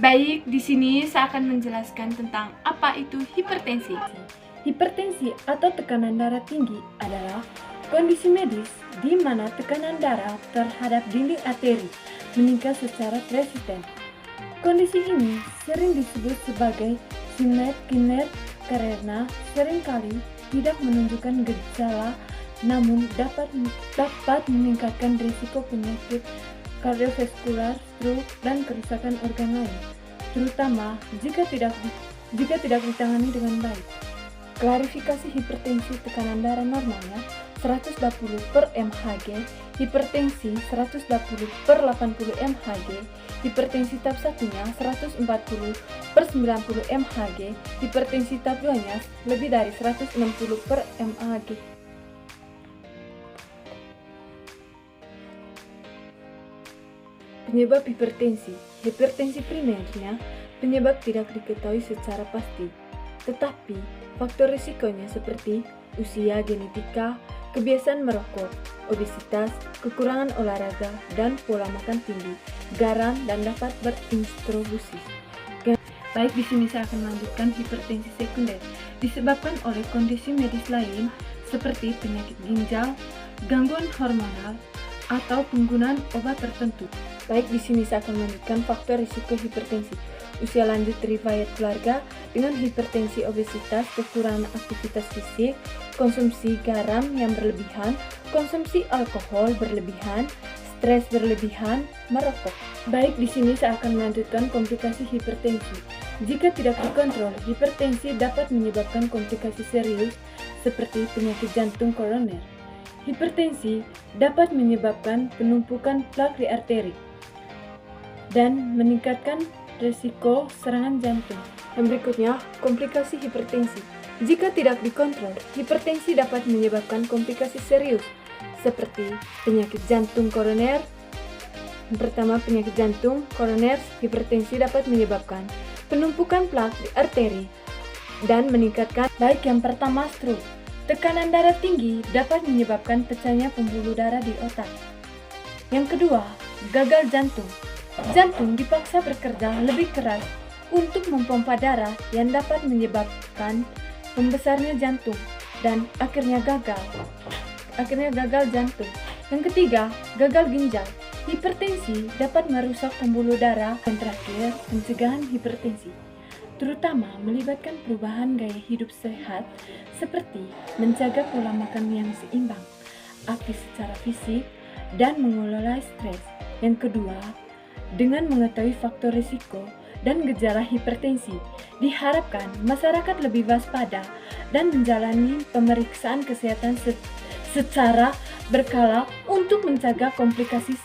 Baik, di sini saya akan menjelaskan tentang apa itu hipertensi. Hipertensi atau tekanan darah tinggi adalah kondisi medis di mana tekanan darah terhadap dinding arteri meningkat secara resisten. Kondisi ini sering disebut sebagai simet kiner karena seringkali tidak menunjukkan gejala namun dapat meningkatkan risiko penyakit kardiovaskular, stroke, dan kerusakan organ lain, terutama jika tidak ditangani dengan baik. Klarifikasi hipertensi tekanan darah normalnya 120 per mHg, hipertensi 120 per 80 mHg, hipertensi tahap 1-nya 140 per 90 mHg, hipertensi tahap 2-nya lebih dari 160 per mHg. Penyebab hipertensi. Hipertensi primernya penyebab tidak diketahui secara pasti, tetapi faktor risikonya seperti usia, genetika, kebiasaan merokok, obesitas, kekurangan olahraga, dan pola makan tinggi, garam, dan dapat berintroduksi. Baik, di sini saya akan melanjutkan hipertensi sekunder disebabkan oleh kondisi medis lain seperti penyakit ginjal, gangguan hormonal, atau penggunaan obat tertentu. Baik, di sini saya akan melanjutkan faktor risiko hipertensi. Usia lanjut riwayat keluarga dengan hipertensi, obesitas, kekurangan aktivitas fisik, konsumsi garam yang berlebihan, konsumsi alkohol berlebihan, stres berlebihan, merokok. Baik, di sini saya akan melanjutkan komplikasi hipertensi. Jika tidak dikontrol, hipertensi dapat menyebabkan komplikasi serius seperti penyakit jantung koroner. Hipertensi dapat menyebabkan penumpukan plak di arteri dan meningkatkan risiko serangan jantung. Yang berikutnya, komplikasi hipertensi. Jika tidak dikontrol, hipertensi dapat menyebabkan komplikasi serius seperti penyakit jantung koroner. Yang pertama, penyakit jantung koroner. Hipertensi dapat menyebabkan penumpukan plak di arteri dan meningkatkan. Baik, yang pertama, stroke. Tekanan darah tinggi dapat menyebabkan pecahnya pembuluh darah di otak. Yang kedua, gagal jantung. Jantung dipaksa bekerja lebih keras untuk memompa darah yang dapat menyebabkan membesarnya jantung dan akhirnya gagal jantung. Yang ketiga, gagal ginjal. Hipertensi dapat merusak pembuluh darah. Yang terakhir, pencegahan hipertensi terutama melibatkan perubahan gaya hidup sehat seperti menjaga pola makan yang seimbang, aktif secara fisik, dan mengelola stres. Yang kedua, dengan mengetahui faktor risiko dan gejala hipertensi, diharapkan masyarakat lebih waspada dan menjalani pemeriksaan kesehatan secara berkala untuk mencegah komplikasi